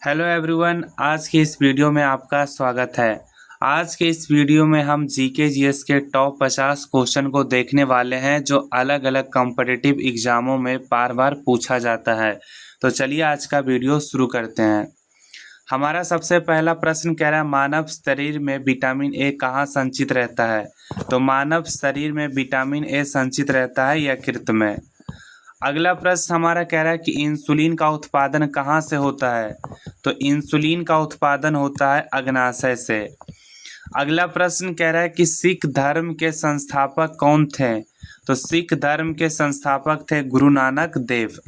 Hello everyone, आज की इस वीडियो में आपका स्वागत है। आज के इस वीडियो में हम जीके जीएस के टॉप 50 क्वेश्चन को देखने वाले हैं जो अलग अलग कॉम्पिटिटिव एग्जामों में बार बार पूछा जाता है। तो चलिए आज का वीडियो शुरू करते हैं। हमारा सबसे पहला प्रश्न कह रहा है मानव शरीर में विटामिन ए कहाँ संचित रहता है। तो मानव शरीर में विटामिन ए संचित रहता है यकृत में। अगला प्रश्न हमारा कह रहा है कि इंसुलिन का उत्पादन कहाँ से होता है। तो इंसुलिन का उत्पादन होता है अग्नाशय से। अगला प्रश्न कह रहा है कि सिख धर्म के संस्थापक कौन थे। तो सिख धर्म के संस्थापक थे गुरु नानक देव।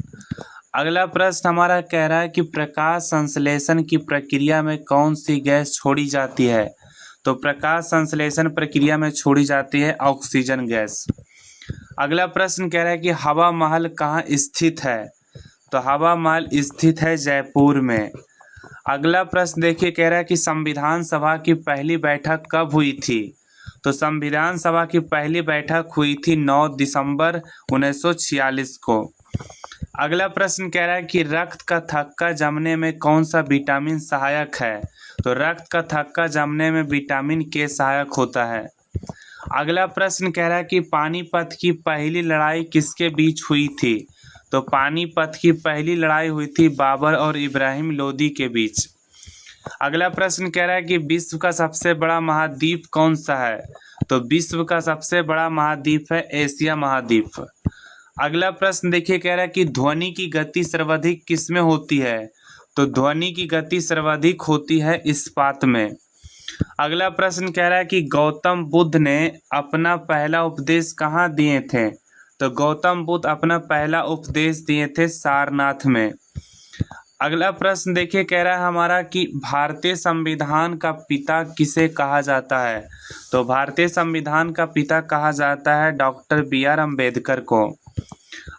अगला प्रश्न हमारा कह रहा है कि प्रकाश संश्लेषण की प्रक्रिया में कौन सी गैस छोड़ी जाती है। तो प्रकाश संश्लेषण प्रक्रिया में छोड़ी जाती है ऑक्सीजन गैस। अगला प्रश्न कह रहा है कि हवा महल कहाँ स्थित है। तो हवा महल स्थित है जयपुर में। अगला प्रश्न देखिए, कह रहा है कि संविधान सभा की पहली बैठक कब हुई थी। तो संविधान सभा की पहली बैठक हुई थी 9 दिसंबर 1946 को। अगला प्रश्न कह रहा है कि रक्त का थक्का जमने में कौन सा विटामिन सहायक है। तो रक्त का थक्का जमने में विटामिन के सहायक होता है। अगला प्रश्न कह रहा है कि पानीपत की पहली लड़ाई किसके बीच हुई थी। तो पानीपत की पहली लड़ाई हुई थी बाबर और इब्राहिम लोदी के बीच। अगला प्रश्न कह रहा है कि विश्व का सबसे बड़ा महाद्वीप कौन सा है। तो विश्व का सबसे बड़ा महाद्वीप है एशिया महाद्वीप। अगला प्रश्न देखिए, कह रहा है कि ध्वनि की गति सर्वाधिक किसमें होती है। तो ध्वनि की गति सर्वाधिक होती है इस्पात में। अगला प्रश्न कह रहा है कि गौतम बुद्ध ने अपना पहला उपदेश कहाँ दिए थे। तो गौतम बुद्ध अपना पहला उपदेश दिए थे सारनाथ में। अगला प्रश्न देखिए, कह रहा है हमारा कि भारतीय संविधान का पिता किसे कहा जाता है। तो भारतीय संविधान का पिता कहा जाता है डॉक्टर बी.आर. अम्बेडकर को।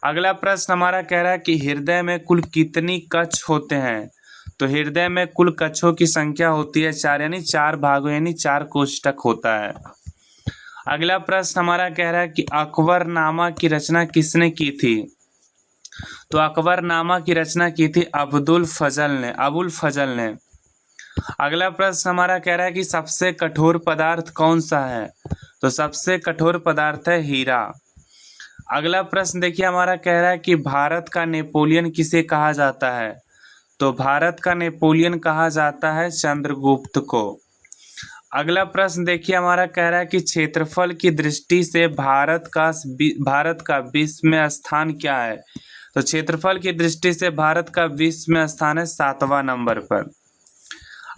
अगला प्रश्न हमारा कह रहा है कि हृदय में कुल कितनी कक्ष होते हैं। तो हृदय में कुल कक्षों की संख्या होती है 4, यानी 4 भागों यानी 4 कोष्ठक होता है। अगला प्रश्न हमारा कह रहा है कि अकबरनामा की रचना किसने की थी। तो अकबरनामा की रचना की थी अबुल फजल ने। अगला प्रश्न हमारा कह रहा है कि सबसे कठोर पदार्थ कौन सा है। तो सबसे कठोर पदार्थ है हीरा। अगला प्रश्न देखिए, हमारा कह रहा है कि भारत का नेपोलियन किसे कहा जाता है। तो भारत का नेपोलियन कहा जाता है चंद्रगुप्त को। अगला प्रश्न देखिए, हमारा कह रहा है कि क्षेत्रफल की दृष्टि से भारत का विश्व में स्थान क्या है। तो क्षेत्रफल की दृष्टि से भारत का विश्व में स्थान है 7वां नंबर पर।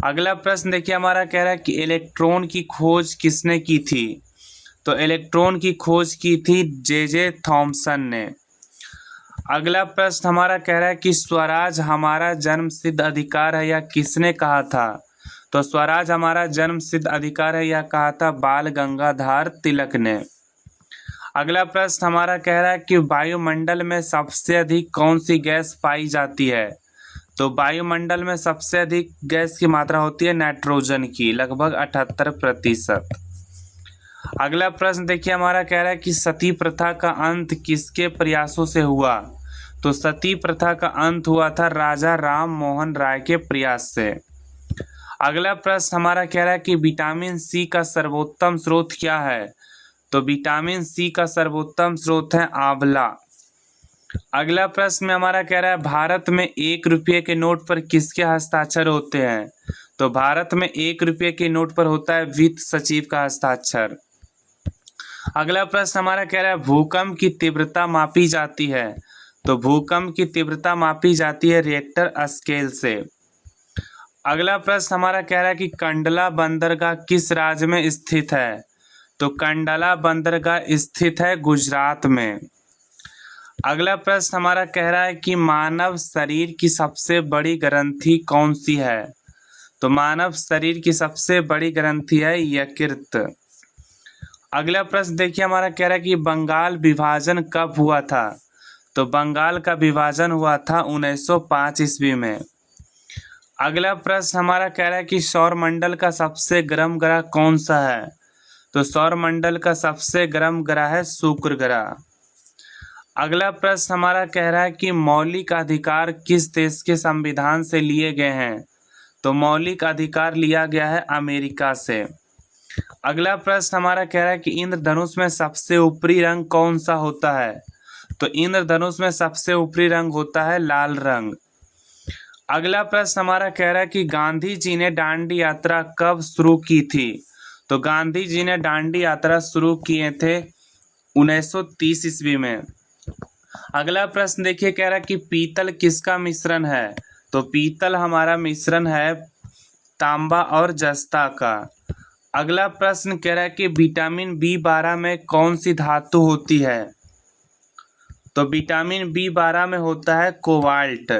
अगला प्रश्न देखिए, हमारा कह रहा है कि इलेक्ट्रॉन की खोज किसने की थी। तो इलेक्ट्रॉन की खोज की थी जे थॉमसन ने। अगला प्रश्न हमारा कह रहा है कि स्वराज हमारा जन्मसिद्ध अधिकार है, या किसने कहा था। तो स्वराज हमारा जन्मसिद्ध अधिकार है, यह कहा था बाल गंगाधर तिलक ने। अगला प्रश्न हमारा कह रहा है कि वायुमंडल में सबसे अधिक कौन सी गैस पाई जाती है। तो वायुमंडल में सबसे अधिक गैस की मात्रा होती है नाइट्रोजन की, लगभग 78%। अगला प्रश्न देखिए, हमारा कह रहा है कि सती प्रथा का अंत किसके प्रयासों से हुआ। तो सती प्रथा का अंत हुआ था राजा राम मोहन राय के प्रयास से। अगला प्रश्न हमारा कह रहा है कि विटामिन सी का सर्वोत्तम स्रोत क्या है। तो विटामिन सी का सर्वोत्तम स्रोत है आंवला। अगला प्रश्न में हमारा कह रहा है भारत में 1 रुपये के नोट पर किसके हस्ताक्षर होते हैं। तो भारत में 1 रुपये के नोट पर होता है वित्त सचिव का हस्ताक्षर। अगला प्रश्न हमारा कह रहा है भूकंप की तीव्रता मापी जाती है। तो भूकंप की तीव्रता मापी जाती है रिएक्टर स्केल से। अगला प्रश्न हमारा कह रहा है कि कंडला बंदरगाह किस राज्य में स्थित है। तो कंडला बंदरगाह स्थित है गुजरात में। अगला प्रश्न हमारा कह रहा है कि मानव शरीर की सबसे बड़ी ग्रंथि कौन सी है। तो मानव शरीर की सबसे बड़ी ग्रंथि है यकृत। अगला प्रश्न देखिए, हमारा कह रहा है कि बंगाल विभाजन कब हुआ था। तो बंगाल का विभाजन हुआ था 1905 ईस्वी में। अगला प्रश्न हमारा कह रहा है कि सौरमंडल का सबसे गर्म ग्रह कौन सा है। तो सौरमंडल का सबसे गर्म ग्रह है शुक्र ग्रह। अगला प्रश्न हमारा कह रहा है कि मौलिक अधिकार किस देश के संविधान से लिए गए हैं? तो मौलिक अधिकार लिया गया है अमेरिका से। अगला प्रश्न हमारा कह रहा है कि इंद्रधनुष में सबसे ऊपरी रंग कौन सा होता है? तो इंद्रधनुष में सबसे ऊपरी रंग होता है लाल रंग। अगला प्रश्न हमारा कह रहा है कि गांधी जी ने दांडी यात्रा कब शुरू की थी? तो गांधी जी ने दांडी यात्रा शुरू किए थे 1930 ईस्वी में। अगला प्रश्न देखिए, कह रहा है कि पीतल किसका मिश्रण है? तो पीतल हमारा मिश्रण है तांबा और जस्ता का। अगला प्रश्न कह रहा है कि विटामिन B12 में कौन सी धातु होती है? तो विटामिन B12 में होता है कोबाल्ट।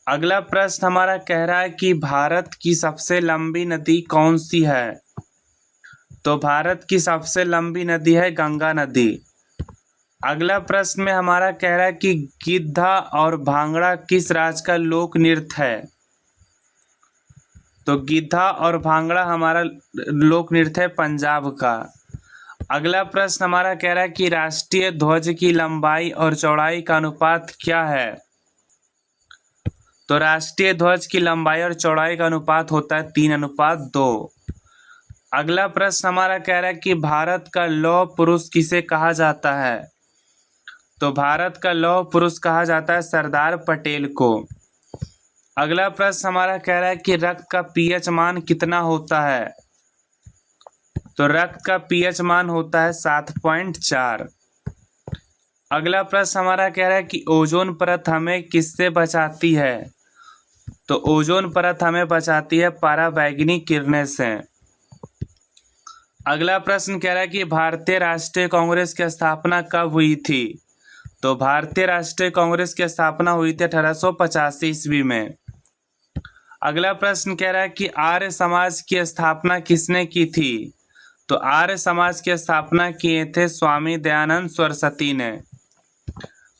अगला प्रश्न हमारा कह रहा है कि भारत की सबसे लंबी नदी कौन सी है? तो भारत की सबसे लंबी नदी है गंगा नदी। अगला प्रश्न में हमारा कह रहा है कि गिद्धा और भांगड़ा किस राज्य का लोक नृत्य है? तो गिद्धा और भांगड़ा हमारा लोक नृत्य है पंजाब का। अगला प्रश्न हमारा कह रहा है कि राष्ट्रीय ध्वज की लंबाई और चौड़ाई का अनुपात क्या है? तो राष्ट्रीय ध्वज की लंबाई और चौड़ाई का अनुपात होता है 3:2। अगला प्रश्न हमारा कह रहा है कि भारत का लौह पुरुष किसे कहा जाता है? तो भारत का लौह पुरुष कहा जाता है सरदार पटेल को। अगला प्रश्न हमारा कह रहा है कि रक्त का pH मान कितना होता है? तो रक्त का pH मान होता है 7.4। अगला प्रश्न हमारा कह रहा है कि ओजोन परत हमें किससे बचाती है? तो ओजोन परत हमें बचाती है पराबैंगनी किरणें से। अगला प्रश्न कह रहा है कि भारतीय राष्ट्रीय कांग्रेस की स्थापना कब हुई थी? तो भारतीय राष्ट्रीय कांग्रेस की स्थापना हुई थी 1885 ईस्वी में। अगला प्रश्न कह रहा है कि आर्य समाज की स्थापना किसने की थी? तो आर्य समाज की स्थापना किए थे स्वामी दयानंद सरस्वती ने।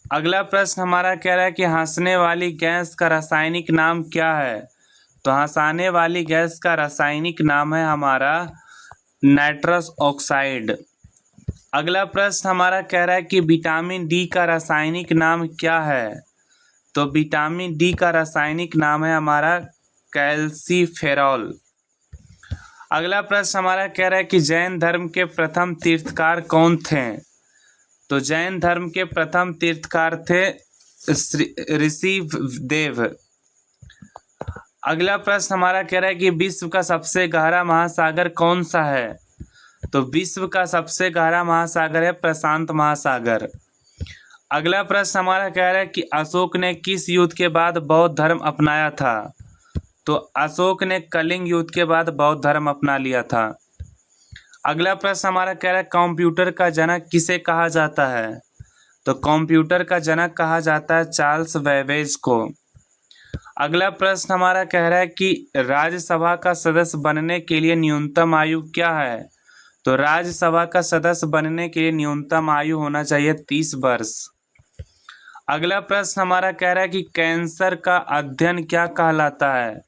अगला प्रश्न हमारा कह रहा है कि हंसने वाली गैस का रासायनिक नाम क्या है? तो हंसाने वाली गैस का रासायनिक नाम है हमारा नाइट्रस ऑक्साइड। अगला प्रश्न हमारा कह रहा है कि विटामिन डी का रासायनिक नाम क्या है? तो विटामिन डी का रासायनिक नाम है हमारा कैल्सीफेरॉल। अगला प्रश्न हमारा कह रहा है कि जैन धर्म के प्रथम तीर्थकार कौन थे? तो जैन धर्म के प्रथम तीर्थकार थे ऋषिदेव। अगला प्रश्न हमारा कह रहा है कि विश्व का सबसे गहरा महासागर कौन सा है? तो विश्व का सबसे गहरा महासागर है प्रशांत महासागर। अगला प्रश्न हमारा कह रहा है कि अशोक ने किस युद्ध के बाद बौद्ध धर्म अपनाया था? तो अशोक ने कलिंग युद्ध के बाद बौद्ध धर्म अपना लिया था। अगला प्रश्न हमारा कह रहा है कंप्यूटर का जनक किसे कहा जाता है? तो कंप्यूटर का जनक कहा जाता है चार्ल्स बेबेज को। अगला प्रश्न हमारा कह रहा है कि राज्यसभा का सदस्य बनने के लिए न्यूनतम आयु क्या है? तो राज्यसभा का सदस्य बनने के लिए न्यूनतम आयु होना चाहिए 30 वर्ष। अगला प्रश्न हमारा कह रहा है कि कैंसर का अध्ययन क्या कहलाता है?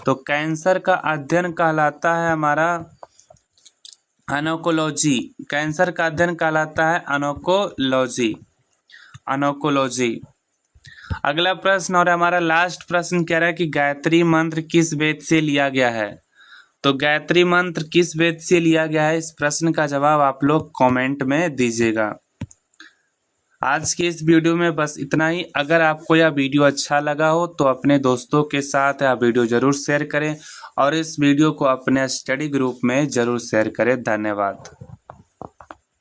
तो कैंसर का अध्ययन कहलाता है हमारा ऑन्कोलॉजी। कैंसर का अध्ययन कहलाता है ऑन्कोलॉजी। अगला प्रश्न और हमारा लास्ट प्रश्न कह रहा है कि गायत्री मंत्र किस वेद से लिया गया है? तो गायत्री मंत्र किस वेद से लिया गया है, इस प्रश्न का जवाब आप लोग कमेंट में दीजिएगा। आज की इस वीडियो में बस इतना ही। अगर आपको यह वीडियो अच्छा लगा हो तो अपने दोस्तों के साथ यह वीडियो जरूर शेयर करें और इस वीडियो को अपने स्टडी ग्रुप में जरूर शेयर करें। धन्यवाद।